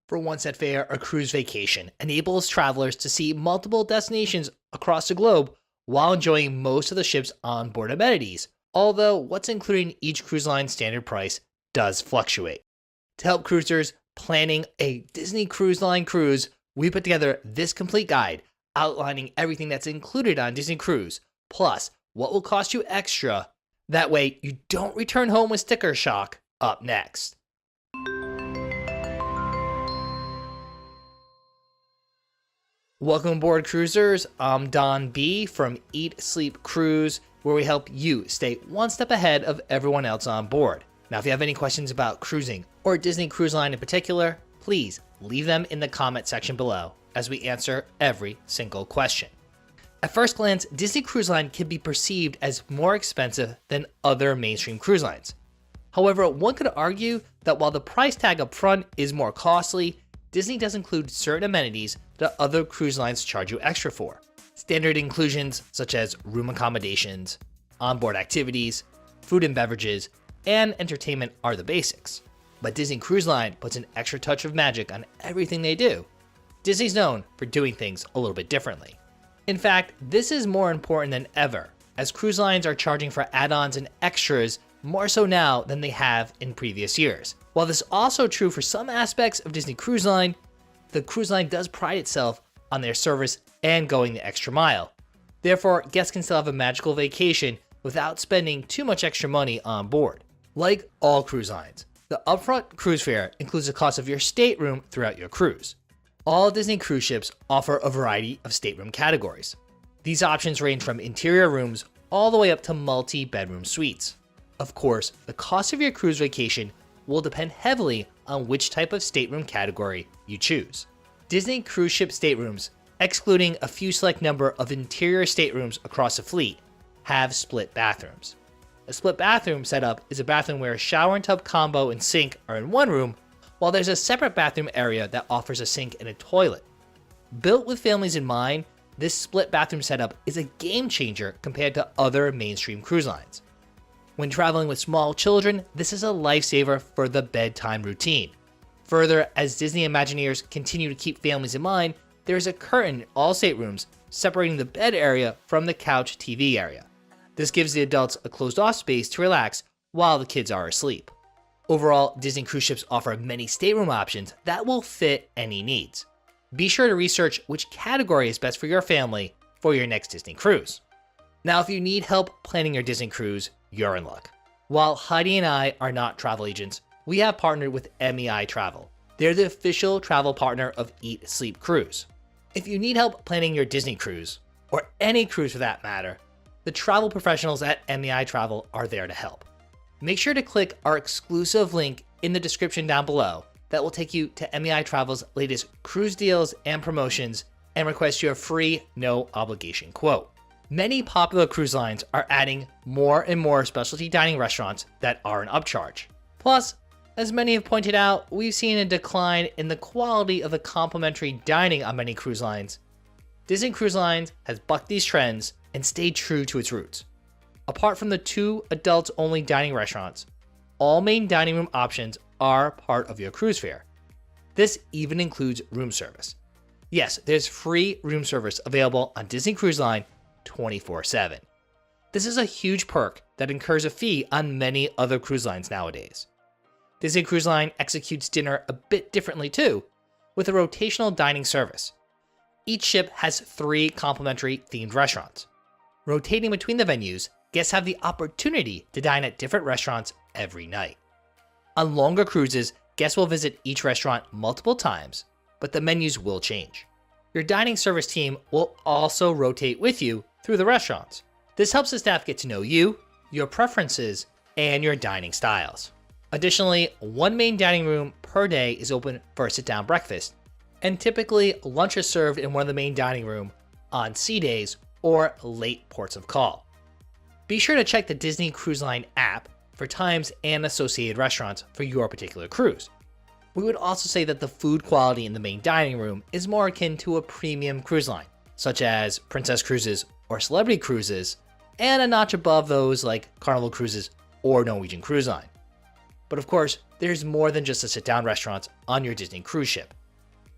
For one set fare, a cruise vacation enables travelers to see multiple destinations across the globe while enjoying most of the ship's onboard amenities, although what's included in each cruise line standard price does fluctuate. To help cruisers planning a Disney Cruise Line cruise, we put together this complete guide outlining everything that's included on Disney Cruise, plus what will cost you extra. That way, you don't return home with sticker shock up next. Welcome aboard, cruisers. I'm Don B from Eat Sleep Cruise, where we help you stay one step ahead of everyone else on board. Now, if you have any questions about cruising or Disney Cruise Line in particular, please leave them in the comment section below as we answer every single question. At first glance, Disney Cruise Line can be perceived as more expensive than other mainstream cruise lines. However, one could argue that while the price tag up front is more costly, Disney does include certain amenities that other cruise lines charge you extra for. Standard inclusions such as room accommodations, onboard activities, food and beverages, and entertainment are the basics. But Disney Cruise Line puts an extra touch of magic on everything they do. Disney's known for doing things a little bit differently. In fact, this is more important than ever, as cruise lines are charging for add-ons and extras more so now than they have in previous years. While this is also true for some aspects of Disney Cruise Line, the cruise line does pride itself on their service and going the extra mile. Therefore, guests can still have a magical vacation without spending too much extra money on board. Like all cruise lines, the upfront cruise fare includes the cost of your stateroom throughout your cruise. All Disney cruise ships offer a variety of stateroom categories. These options range from interior rooms all the way up to multi-bedroom suites. Of course, the cost of your cruise vacation will depend heavily on which type of stateroom category you choose. Disney cruise ship staterooms, excluding a few select number of interior staterooms across the fleet, have split bathrooms. A split bathroom setup is a bathroom where a shower and tub combo and sink are in one room, while there's a separate bathroom area that offers a sink and a toilet. Built with families in mind, this split bathroom setup is a game changer compared to other mainstream cruise lines. When traveling with small children, this is a lifesaver for the bedtime routine. Further, as Disney Imagineers continue to keep families in mind, there is a curtain in all staterooms separating the bed area from the couch TV area. This gives the adults a closed-off space to relax while the kids are asleep. Overall, Disney cruise ships offer many stateroom options that will fit any needs. Be sure to research which category is best for your family for your next Disney cruise. Now, if you need help planning your Disney cruise, you're in luck. While Heidi and I are not travel agents, we have partnered with MEI Travel. They're the official travel partner of Eat Sleep Cruise. If you need help planning your Disney cruise, or any cruise for that matter, the travel professionals at MEI Travel are there to help. Make sure to click our exclusive link in the description down below that will take you to MEI Travel's latest cruise deals and promotions and request your free, no obligation quote. Many popular cruise lines are adding more and more specialty dining restaurants that are an upcharge. Plus, as many have pointed out, we've seen a decline in the quality of the complimentary dining on many cruise lines. Disney Cruise Lines has bucked these trends and stayed true to its roots. Apart from the 2 adults-only dining restaurants, all main dining room options are part of your cruise fare. This even includes room service. Yes, there's free room service available on Disney Cruise Line 24/7. This is a huge perk that incurs a fee on many other cruise lines nowadays. Disney Cruise Line executes dinner a bit differently too, with a rotational dining service. Each ship has 3 complimentary themed restaurants. Rotating between the venues, guests have the opportunity to dine at different restaurants every night. On longer cruises, guests will visit each restaurant multiple times, but the menus will change. Your dining service team will also rotate with you through the restaurants. This helps the staff get to know you, your preferences, and your dining styles. Additionally, 1 main dining room per day is open for a sit-down breakfast, and typically lunch is served in one of the main dining room on sea days or late ports of call. Be sure to check the Disney Cruise Line app for times and associated restaurants for your particular cruise. We would also say that the food quality in the main dining room is more akin to a premium cruise line, such as Princess Cruises or Celebrity Cruises, and a notch above those like Carnival Cruises or Norwegian Cruise Line. But of course, there's more than just the sit-down restaurants on your Disney cruise ship.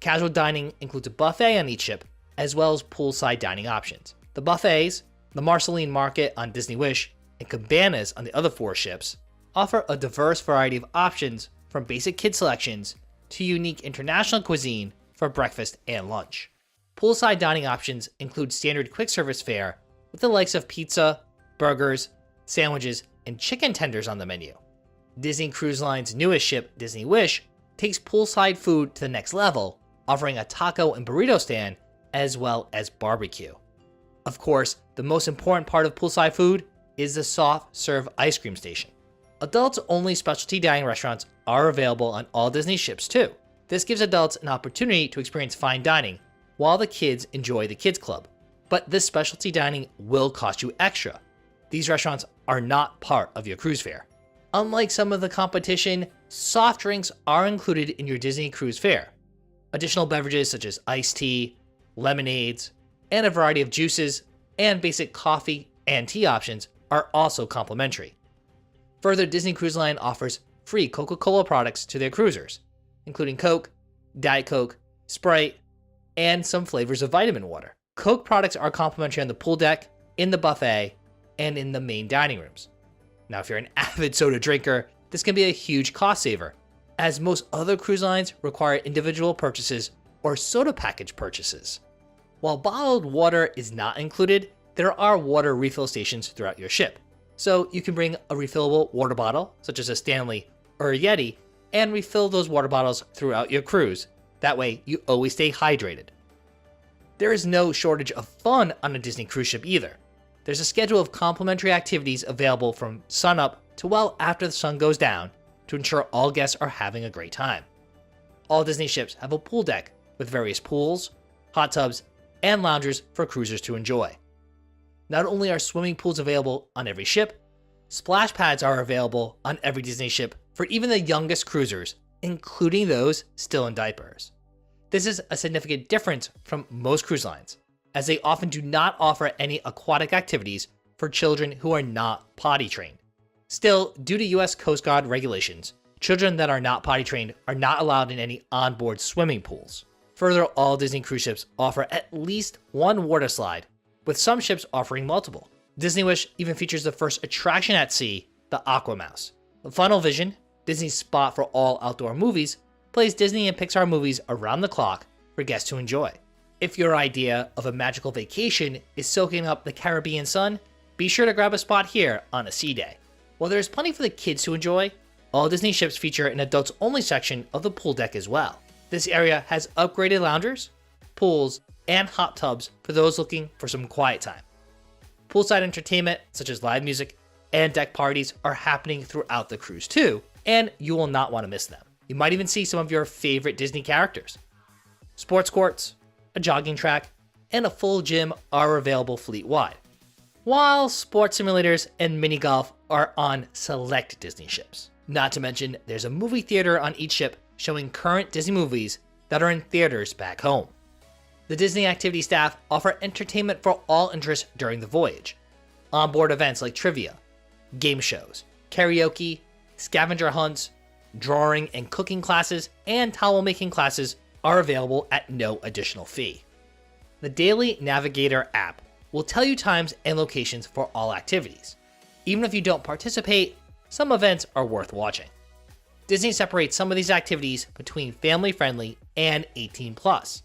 Casual dining includes a buffet on each ship, as well as poolside dining options. The buffets, the Marceline Market on Disney Wish, and Cabanas on the other 4 ships, offer a diverse variety of options from basic kid selections to unique international cuisine for breakfast and lunch. Poolside dining options include standard quick service fare with the likes of pizza, burgers, sandwiches, and chicken tenders on the menu. Disney Cruise Line's newest ship, Disney Wish, takes poolside food to the next level, offering a taco and burrito stand as well as barbecue. Of course, the most important part of poolside food is the soft serve ice cream station. Adults-only specialty dining restaurants are available on all Disney ships too. This gives adults an opportunity to experience fine dining while the kids enjoy the kids club. But this specialty dining will cost you extra. These restaurants are not part of your cruise fare. Unlike some of the competition, soft drinks are included in your Disney cruise fare. Additional beverages such as iced tea, lemonades, and a variety of juices and basic coffee and tea options are also complimentary. Further, Disney Cruise Line offers free Coca-Cola products to their cruisers, including Coke, Diet Coke, Sprite, and some flavors of vitamin water. Coke products are complimentary on the pool deck, in the buffet, and in the main dining rooms. Now, if you're an avid soda drinker, this can be a huge cost saver, as most other cruise lines require individual purchases or soda package purchases. While bottled water is not included, there are water refill stations throughout your ship. So you can bring a refillable water bottle, such as a Stanley or a Yeti, and refill those water bottles throughout your cruise. That way, you always stay hydrated. There is no shortage of fun on a Disney cruise ship either. There's a schedule of complimentary activities available from sunup to well after the sun goes down to ensure all guests are having a great time. All Disney ships have a pool deck with various pools, hot tubs, and loungers for cruisers to enjoy. Not only are swimming pools available on every ship, splash pads are available on every Disney ship for even the youngest cruisers, including those still in diapers. This is a significant difference from most cruise lines, as they often do not offer any aquatic activities for children who are not potty trained. Still, due to US Coast Guard regulations, children that are not potty trained are not allowed in any onboard swimming pools. Further, all Disney cruise ships offer at least one water slide, with some ships offering multiple. Disney Wish even features the first attraction at sea, the Aqua Mouse. The Funnel Vision, Disney's spot for all outdoor movies, plays Disney and Pixar movies around the clock for guests to enjoy. If your idea of a magical vacation is soaking up the Caribbean sun, be sure to grab a spot here on a sea day. While there's plenty for the kids to enjoy, all Disney ships feature an adults-only section of the pool deck as well. This area has upgraded loungers, pools, and hot tubs for those looking for some quiet time. Poolside entertainment, such as live music and deck parties, are happening throughout the cruise too, and you will not want to miss them. You might even see some of your favorite Disney characters. Sports courts, a jogging track, and a full gym are available fleet-wide, while sports simulators and mini golf are on select Disney ships. Not to mention, there's a movie theater on each ship showing current Disney movies that are in theaters back home. The Disney activity staff offer entertainment for all interests during the voyage. Onboard events like trivia, game shows, karaoke, scavenger hunts, drawing and cooking classes, and towel making classes are available at no additional fee. The Daily Navigator app will tell you times and locations for all activities. Even if you don't participate, some events are worth watching. Disney separates some of these activities between family-friendly and 18+,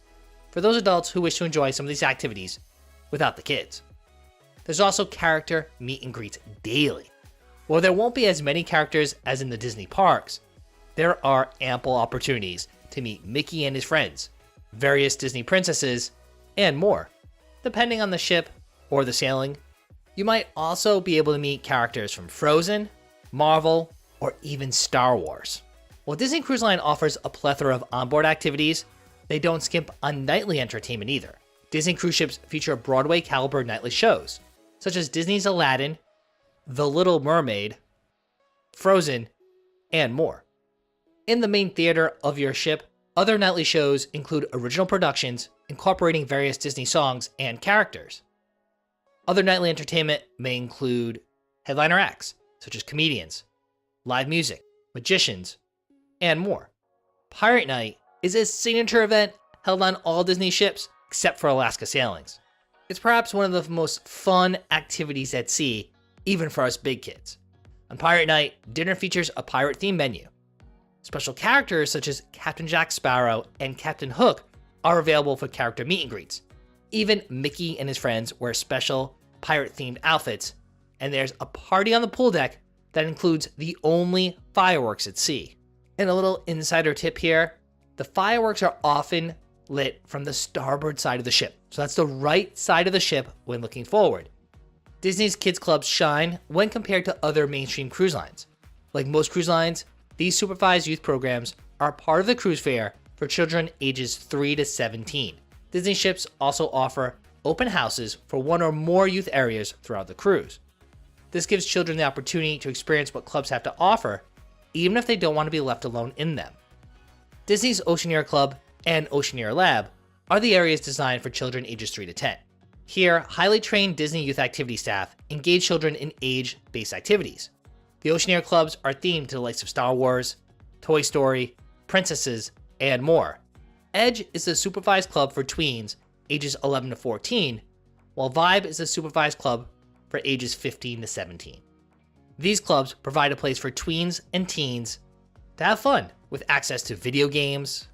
for those adults who wish to enjoy some of these activities without the kids. There's also character meet and greets daily. While there won't be as many characters as in the Disney parks, there are ample opportunities to meet Mickey and his friends, various Disney princesses, and more. Depending on the ship or the sailing, you might also be able to meet characters from Frozen, Marvel, or even Star Wars. While Disney Cruise Line offers a plethora of onboard activities, they don't skimp on nightly entertainment either. Disney cruise ships feature Broadway caliber nightly shows, such as Disney's Aladdin, The Little Mermaid, Frozen, and more. In the main theater of your ship, other nightly shows include original productions incorporating various Disney songs and characters. Other nightly entertainment may include headliner acts, such as comedians, live music, magicians, and more. Pirate Night is a signature event held on all Disney ships except for Alaska sailings. It's perhaps one of the most fun activities at sea, even for us big kids. On Pirate Night, dinner features a pirate-themed menu. Special characters such as Captain Jack Sparrow and Captain Hook are available for character meet and greets. Even Mickey and his friends wear special pirate-themed outfits, and there's a party on the pool deck that includes the only fireworks at sea. And a little insider tip here, the fireworks are often lit from the starboard side of the ship. So that's the right side of the ship when looking forward. Disney's kids clubs shine when compared to other mainstream cruise lines. Like most cruise lines, these supervised youth programs are part of the cruise fare for children ages 3 to 17. Disney ships also offer open houses for one or more youth areas throughout the cruise. This gives children the opportunity to experience what clubs have to offer, even if they don't want to be left alone in them. Disney's Oceaneer Club and Oceaneer Lab are the areas designed for children ages 3 to 10. Here, highly trained Disney youth activity staff engage children in age-based activities. The Oceaneer Clubs are themed to the likes of Star Wars, Toy Story, Princesses, and more. Edge is the supervised club for tweens ages 11 to 14, while Vibe is the supervised club for ages 15 to 17. These clubs provide a place for tweens and teens to have fun with access to video games,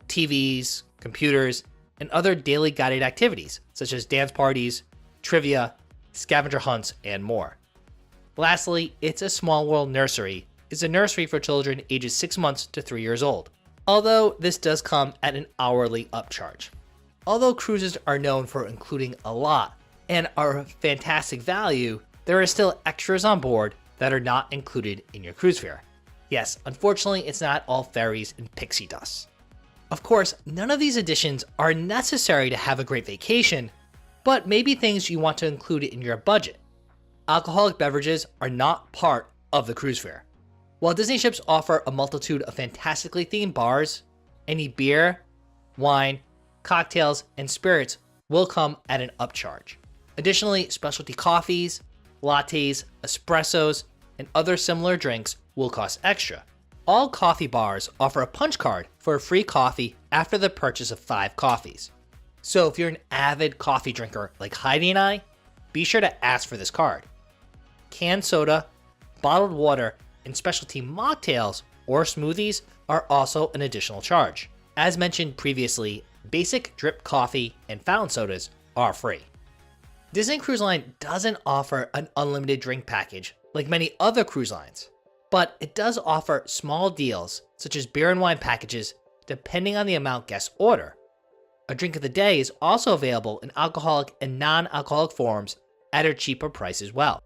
TVs, computers, and other daily guided activities such as dance parties, trivia, scavenger hunts, and more. Lastly, It's a Small World Nursery is a nursery for children ages 6 months to 3 years old, although this does come at an hourly upcharge. Although cruises are known for including a lot and are of fantastic value, there are still extras on board that are not included in your cruise fare. Yes, unfortunately, it's not all fairies and pixie dust. Of course, none of these additions are necessary to have a great vacation, but maybe things you want to include in your budget. Alcoholic beverages are not part of the cruise fare. While Disney ships offer a multitude of fantastically themed bars, any beer, wine, cocktails, and spirits will come at an upcharge. Additionally, specialty coffees, lattes, espressos, and other similar drinks will cost extra. All coffee bars offer a punch card for a free coffee after the purchase of 5 coffees. So if you're an avid coffee drinker like Heidi and I, be sure to ask for this card. Canned soda, bottled water, and specialty mocktails or smoothies are also an additional charge. As mentioned previously, basic drip coffee and fountain sodas are free. Disney Cruise Line doesn't offer an unlimited drink package like many other cruise lines, but it does offer small deals such as beer and wine packages depending on the amount guests order. A drink of the day is also available in alcoholic and non-alcoholic forms at a cheaper price as well.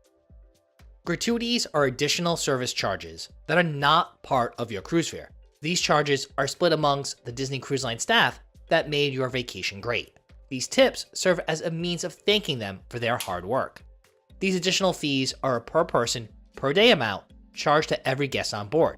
Gratuities are additional service charges that are not part of your cruise fare. These charges are split amongst the Disney Cruise Line staff that made your vacation great. These tips serve as a means of thanking them for their hard work. These additional fees are a per person, per day amount charged to every guest on board.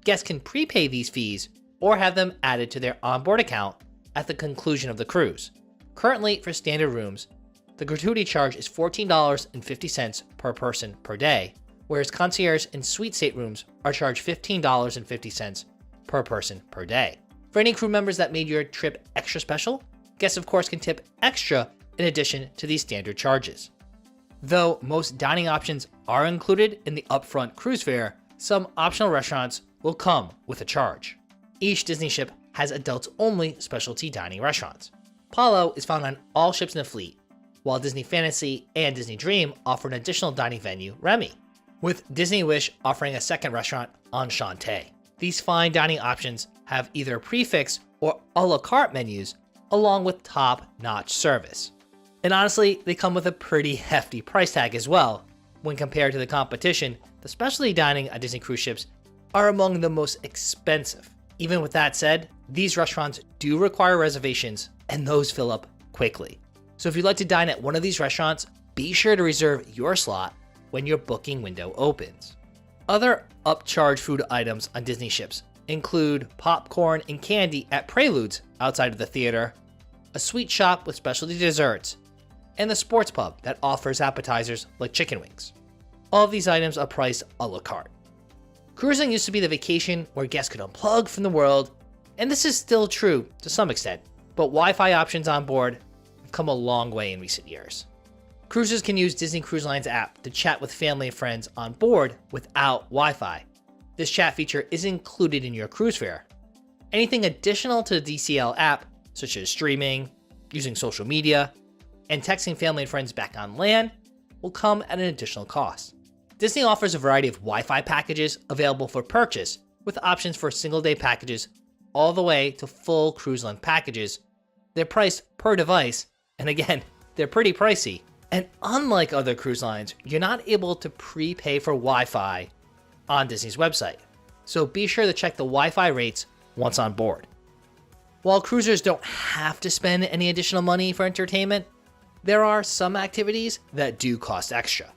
Guests can prepay these fees or have them added to their onboard account at the conclusion of the cruise. Currently, for standard rooms, the gratuity charge is $14.50 per person per day, whereas concierge and suite staterooms are charged $15.50 per person per day. For any crew members that made your trip extra special, guests of course can tip extra in addition to these standard charges. Though most dining options are included in the upfront cruise fare, some optional restaurants will come with a charge. Each Disney ship has adults-only specialty dining restaurants. Palo is found on all ships in the fleet, while Disney Fantasy and Disney Dream offer an additional dining venue, Remy, with Disney Wish offering a second restaurant, Enchante. These fine dining options have either prix or a la carte menus, along with top-notch service. And honestly, they come with a pretty hefty price tag as well. When compared to the competition, the specialty dining on Disney cruise ships are among the most expensive. Even with that said, these restaurants do require reservations, and those fill up quickly. So if you'd like to dine at one of these restaurants, be sure to reserve your slot when your booking window opens. Other upcharge food items on Disney ships include popcorn and candy at Preludes outside of the theater, a sweet shop with specialty desserts, and the sports pub that offers appetizers like chicken wings. All of these items are priced a la carte. Cruising used to be the vacation where guests could unplug from the world, and this is still true to some extent, but Wi-Fi options on board have come a long way in recent years. Cruisers can use Disney Cruise Line's app to chat with family and friends on board without Wi-Fi. This chat feature is included in your cruise fare. Anything additional to the DCL app, such as streaming, using social media, and texting family and friends back on land, will come at an additional cost. Disney offers a variety of Wi-Fi packages available for purchase, with options for single-day packages all the way to full cruise-length packages. They're priced per device, and again, they're pretty pricey. And unlike other cruise lines, you're not able to prepay for Wi-Fi on Disney's website, so be sure to check the Wi-Fi rates once on board. While cruisers don't have to spend any additional money for entertainment, there are some activities that do cost extra.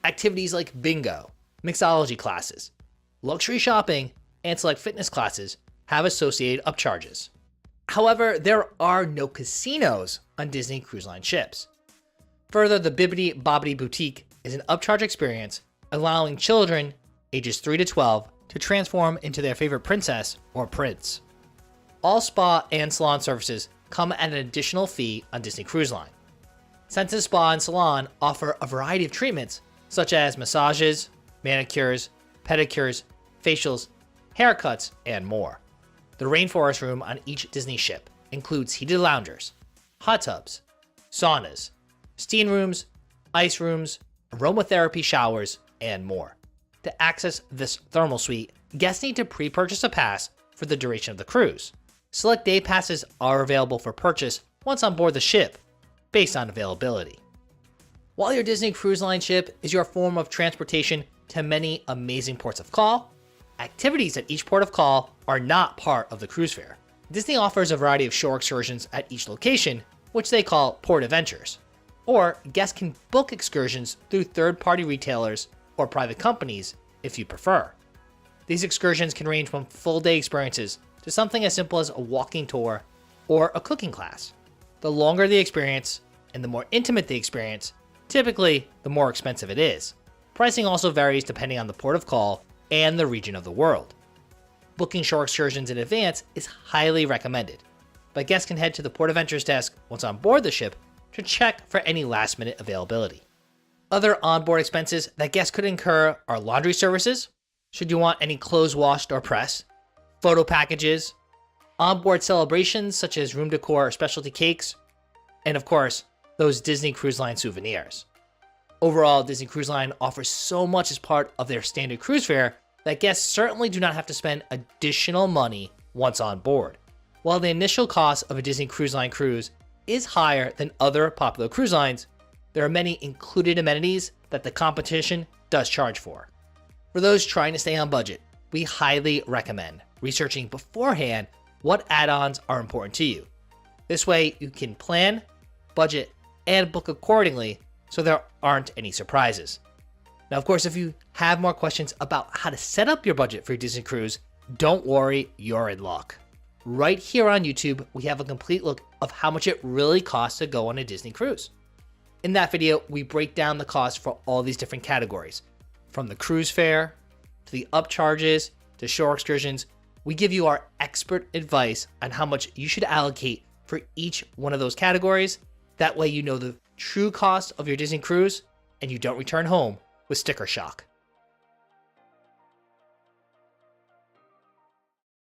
Activities like bingo, mixology classes, luxury shopping, and select fitness classes have associated upcharges. However, there are no casinos on Disney Cruise Line ships. Further, the Bibbidi Bobbidi Boutique is an upcharge experience allowing children ages 3 to 12 to transform into their favorite princess or prince. All spa and salon services come at an additional fee on Disney Cruise Line. Senses Spa and Salon offer a variety of treatments such as massages, manicures, pedicures, facials, haircuts, and more. The Rainforest Room on each Disney ship includes heated loungers, hot tubs, saunas, steam rooms, ice rooms, aromatherapy showers, and more. To access this thermal suite, guests need to pre-purchase a pass for the duration of the cruise. Select day passes are available for purchase once on board the ship, based on availability. While your Disney Cruise Line ship is your form of transportation to many amazing ports of call, activities at each port of call are not part of the cruise fare. Disney offers a variety of shore excursions at each location, which they call port adventures. Or guests can book excursions through third-party retailers or private companies if you prefer. These excursions can range from full-day experiences to something as simple as a walking tour or a cooking class. The longer the experience and the more intimate the experience, typically the more expensive it is. Pricing also varies depending on the port of call and the region of the world. Booking shore excursions in advance is highly recommended, but guests can head to the Port Adventures desk once on board the ship to check for any last-minute availability. Other onboard expenses that guests could incur are laundry services, should you want any clothes washed or pressed, photo packages, onboard celebrations such as room decor or specialty cakes, and of course, those Disney Cruise Line souvenirs. Overall, Disney Cruise Line offers so much as part of their standard cruise fare that guests certainly do not have to spend additional money once on board. While the initial cost of a Disney Cruise Line cruise is higher than other popular cruise lines, there are many included amenities that the competition does charge for. For those trying to stay on budget, we highly recommend researching beforehand what add-ons are important to you. This way you can plan, budget, and book accordingly so there aren't any surprises. Now, of course, if you have more questions about how to set up your budget for your Disney cruise, don't worry, you're in luck. Right here on YouTube, we have a complete look of how much it really costs to go on a Disney cruise. In that video, we break down the cost for all these different categories, from the cruise fare, to the upcharges, to shore excursions. We give you our expert advice on how much you should allocate for each one of those categories. That way you know the true cost of your Disney cruise and you don't return home with sticker shock.